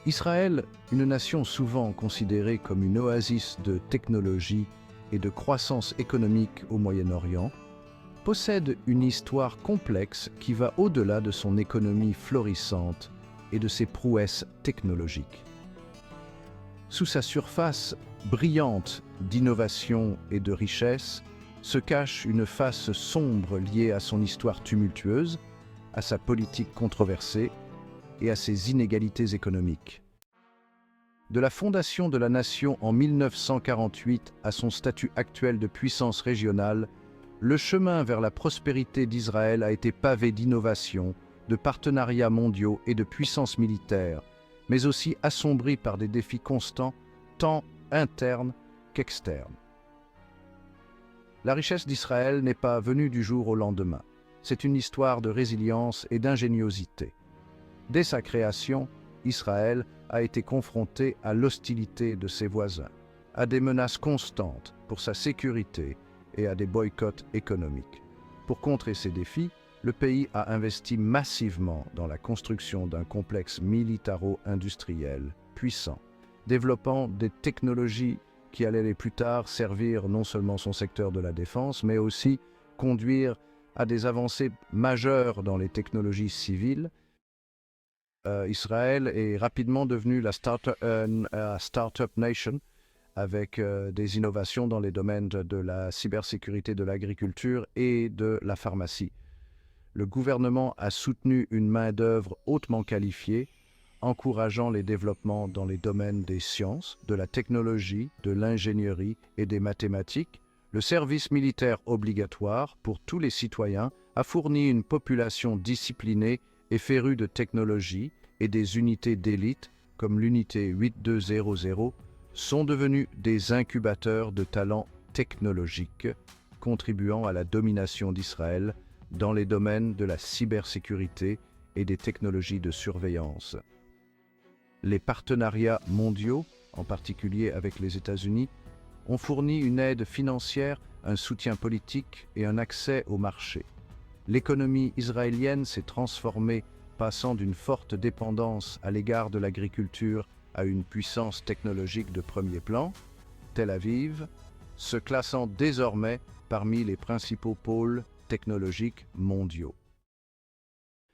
Israël, une nation souvent considérée comme une oasis de technologie et de croissance économique au Moyen-Orient, possède une histoire complexe qui va au-delà de son économie florissante et de ses prouesses technologiques. Sous sa surface brillante d'innovation et de richesse se cache une face sombre liée à son histoire tumultueuse, à sa politique controversée et à ses inégalités économiques. De la fondation de la nation en 1948 à son statut actuel de puissance régionale, le chemin vers la prospérité d'Israël a été pavé d'innovations, de partenariats mondiaux et de puissances militaires, mais aussi assombri par des défis constants, tant internes qu'externes. La richesse d'Israël n'est pas venue du jour au lendemain. C'est une histoire de résilience et d'ingéniosité. Dès sa création, Israël a été confronté à l'hostilité de ses voisins, à des menaces constantes pour sa sécurité et à des boycotts économiques. Pour contrer ces défis, le pays a investi massivement dans la construction d'un complexe militaro-industriel puissant, développant des technologies qui allaient plus tard servir non seulement son secteur de la défense, mais aussi conduire à des avancées majeures dans les technologies civiles. Israël est rapidement devenu la Startup Nation avec des innovations dans les domaines de la cybersécurité, de l'agriculture et de la pharmacie. Le gouvernement a soutenu une main-d'œuvre hautement qualifiée, encourageant les développements dans les domaines des sciences, de la technologie, de l'ingénierie et des mathématiques. Le service militaire obligatoire pour tous les citoyens a fourni une population disciplinée et férue de technologie, et des unités d'élite, comme l'unité 8200, sont devenus des incubateurs de talents technologiques, contribuant à la domination d'Israël dans les domaines de la cybersécurité et des technologies de surveillance. Les partenariats mondiaux, en particulier avec les États-Unis, ont fourni une aide financière, un soutien politique et un accès au marché. L'économie israélienne s'est transformée, passant d'une forte dépendance à l'égard de l'agriculture à une puissance technologique de premier plan, Tel Aviv, se classant désormais parmi les principaux pôles technologiques mondiaux.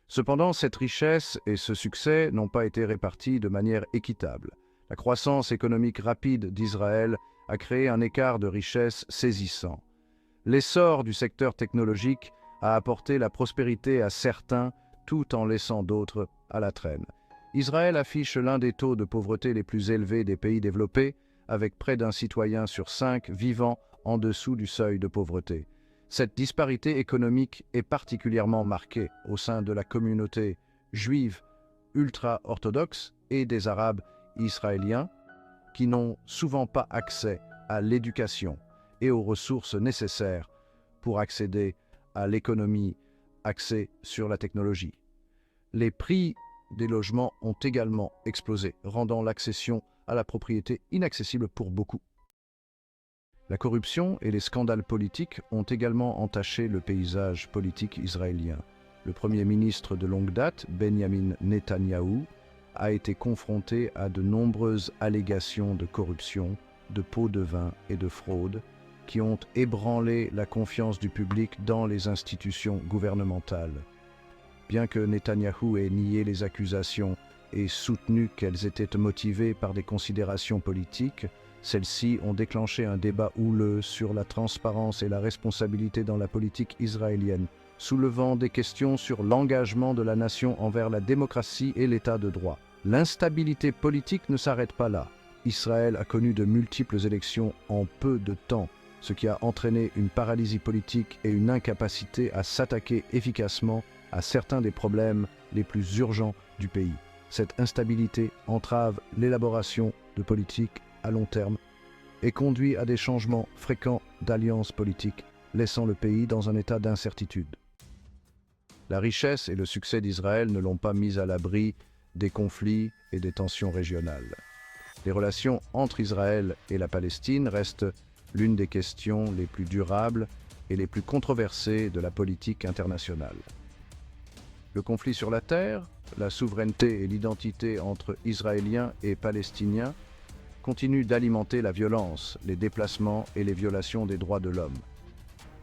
Cependant, cette richesse et ce succès n'ont pas été répartis de manière équitable. La croissance économique rapide d'Israël a créé un écart de richesse saisissant. L'essor du secteur technologique a apporté la prospérité à certains tout en laissant d'autres à la traîne. Israël affiche l'un des taux de pauvreté les plus élevés des pays développés, avec près d'un citoyen sur 5 vivant en dessous du seuil de pauvreté. Cette disparité économique est particulièrement marquée au sein de la communauté juive ultra-orthodoxe et des Arabes israéliens, qui n'ont souvent pas accès à l'éducation et aux ressources nécessaires pour accéder à l'économie axée sur la technologie. Les prix des logements ont également explosé, rendant l'accession à la propriété inaccessible pour beaucoup. La corruption et les scandales politiques ont également entaché le paysage politique israélien. Le Premier ministre de longue date, Benjamin Netanyahou, a été confronté à de nombreuses allégations de corruption, de pots de vin et de fraude, qui ont ébranlé la confiance du public dans les institutions gouvernementales. Bien que Netanyahou ait nié les accusations et soutenu qu'elles étaient motivées par des considérations politiques, celles-ci ont déclenché un débat houleux sur la transparence et la responsabilité dans la politique israélienne, soulevant des questions sur l'engagement de la nation envers la démocratie et l'état de droit. L'instabilité politique ne s'arrête pas là. Israël a connu de multiples élections en peu de temps, ce qui a entraîné une paralysie politique et une incapacité à s'attaquer efficacement à certains des problèmes les plus urgents du pays. Cette instabilité entrave l'élaboration de politiques à long terme et conduit à des changements fréquents d'alliances politiques, laissant le pays dans un état d'incertitude. La richesse et le succès d'Israël ne l'ont pas mis à l'abri des conflits et des tensions régionales. Les relations entre Israël et la Palestine restent l'une des questions les plus durables et les plus controversées de la politique internationale. Le conflit sur la terre, la souveraineté et l'identité entre Israéliens et Palestiniens continuent d'alimenter la violence, les déplacements et les violations des droits de l'homme.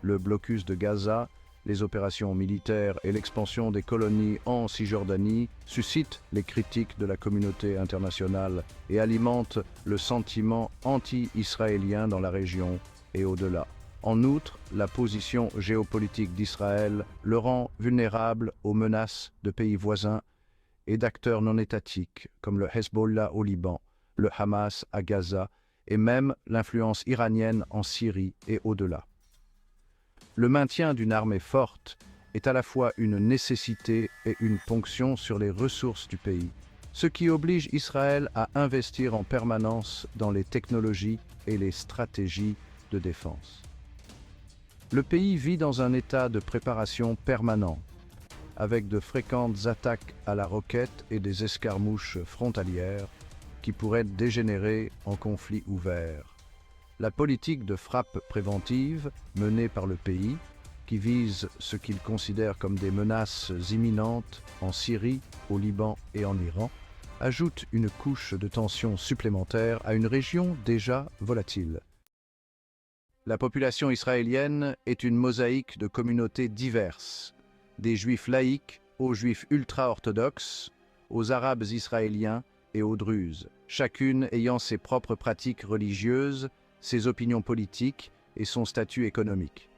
Le blocus de Gaza, les opérations militaires et l'expansion des colonies en Cisjordanie suscitent les critiques de la communauté internationale et alimentent le sentiment anti-israélien dans la région et au-delà. En outre, la position géopolitique d'Israël le rend vulnérable aux menaces de pays voisins et d'acteurs non étatiques comme le Hezbollah au Liban, le Hamas à Gaza et même l'influence iranienne en Syrie et au-delà. Le maintien d'une armée forte est à la fois une nécessité et une ponction sur les ressources du pays, ce qui oblige Israël à investir en permanence dans les technologies et les stratégies de défense. Le pays vit dans un état de préparation permanent, avec de fréquentes attaques à la roquette et des escarmouches frontalières qui pourraient dégénérer en conflit ouvert. La politique de frappe préventive menée par le pays, qui vise ce qu'il considère comme des menaces imminentes en Syrie, au Liban et en Iran, ajoute une couche de tension supplémentaire à une région déjà volatile. La population israélienne est une mosaïque de communautés diverses, des juifs laïcs aux juifs ultra-orthodoxes, aux arabes israéliens et aux druzes, chacune ayant ses propres pratiques religieuses, ses opinions politiques et son statut économique.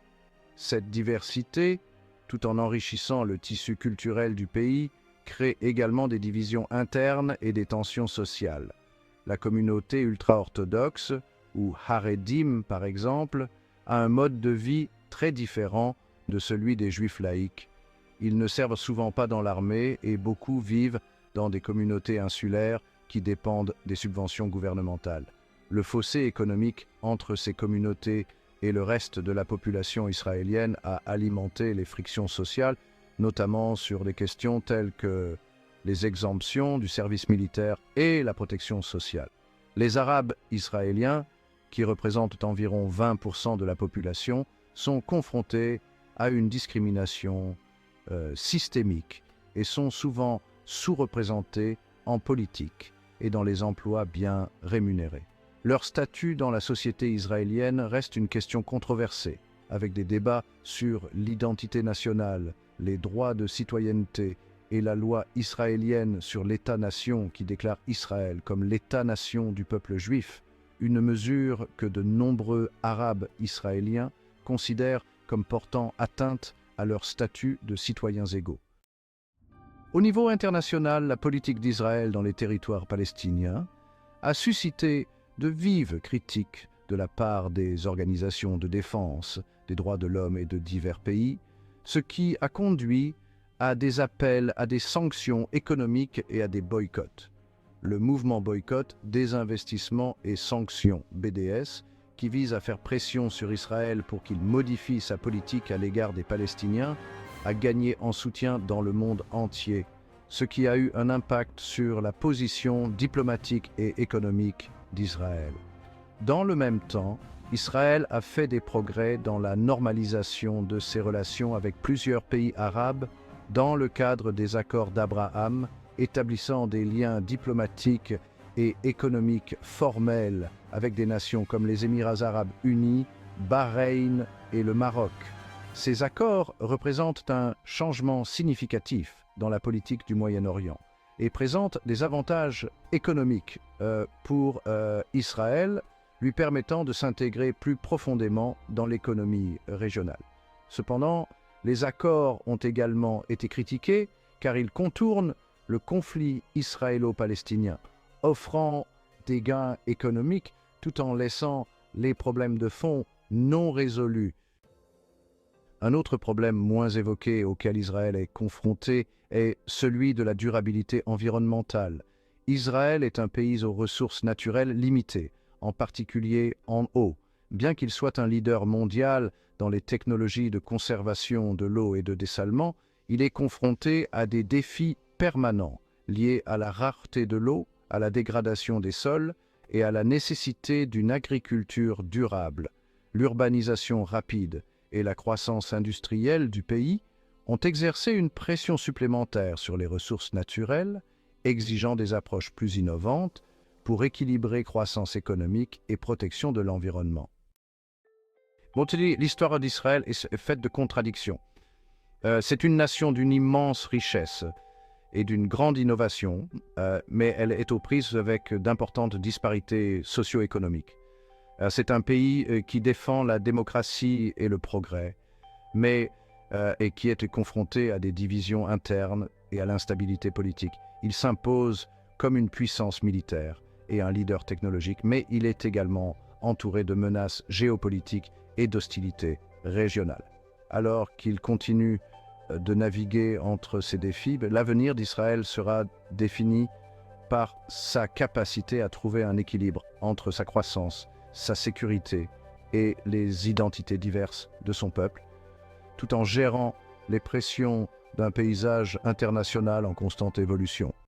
Cette diversité, tout en enrichissant le tissu culturel du pays, crée également des divisions internes et des tensions sociales. La communauté ultra-orthodoxe, ou Haredim par exemple, a un mode de vie très différent de celui des juifs laïcs. Ils ne servent souvent pas dans l'armée et beaucoup vivent dans des communautés insulaires qui dépendent des subventions gouvernementales. Le fossé économique entre ces communautés et le reste de la population israélienne a alimenté les frictions sociales, notamment sur des questions telles que les exemptions du service militaire et la protection sociale. Les Arabes israéliens, qui représentent environ 20% de la population, sont confrontés à une discrimination systémique et sont souvent sous-représentés en politique et dans les emplois bien rémunérés. Leur statut dans la société israélienne reste une question controversée, avec des débats sur l'identité nationale, les droits de citoyenneté et la loi israélienne sur l'État-nation qui déclare Israël comme l'État-nation du peuple juif, une mesure que de nombreux Arabes israéliens considèrent comme portant atteinte à leur statut de citoyens égaux. Au niveau international, la politique d'Israël dans les territoires palestiniens a suscité de vives critiques de la part des organisations de défense des droits de l'homme et de divers pays, ce qui a conduit à des appels à des sanctions économiques et à des boycotts. Le mouvement boycott, désinvestissement et sanctions BDS, qui vise à faire pression sur Israël pour qu'il modifie sa politique à l'égard des Palestiniens, a gagné en soutien dans le monde entier, ce qui a eu un impact sur la position diplomatique et économique d'Israël. Dans le même temps, Israël a fait des progrès dans la normalisation de ses relations avec plusieurs pays arabes dans le cadre des accords d'Abraham, établissant des liens diplomatiques et économiques formels avec des nations comme les Émirats arabes unis, Bahreïn et le Maroc. Ces accords représentent un changement significatif dans la politique du Moyen-Orient et présentent des avantages économiques pour Israël, lui permettant de s'intégrer plus profondément dans l'économie régionale. Cependant, les accords ont également été critiqués car ils contournent le conflit israélo-palestinien, offrant des gains économiques tout en laissant les problèmes de fond non résolus. Un autre problème moins évoqué auquel Israël est confronté est celui de la durabilité environnementale. Israël est un pays aux ressources naturelles limitées, en particulier en eau. Bien qu'il soit un leader mondial dans les technologies de conservation de l'eau et de dessalement, il est confronté à des défis permanents liés à la rareté de l'eau, à la dégradation des sols et à la nécessité d'une agriculture durable. L'urbanisation rapide et la croissance industrielle du pays ont exercé une pression supplémentaire sur les ressources naturelles, exigeant des approches plus innovantes pour équilibrer croissance économique et protection de l'environnement. Bon, l'histoire d'Israël est faite de contradictions. C'est une nation d'une immense richesse et d'une grande innovation, mais elle est aux prises avec d'importantes disparités socio-économiques. C'est un pays qui défend la démocratie et le progrès, mais et qui est confronté à des divisions internes et à l'instabilité politique. Il s'impose comme une puissance militaire et un leader technologique, mais il est également entouré de menaces géopolitiques et d'hostilités régionales. Alors qu'il continue de naviguer entre ces défis, l'avenir d'Israël sera défini par sa capacité à trouver un équilibre entre sa croissance, sa sécurité et les identités diverses de son peuple, tout en gérant les pressions d'un paysage international en constante évolution.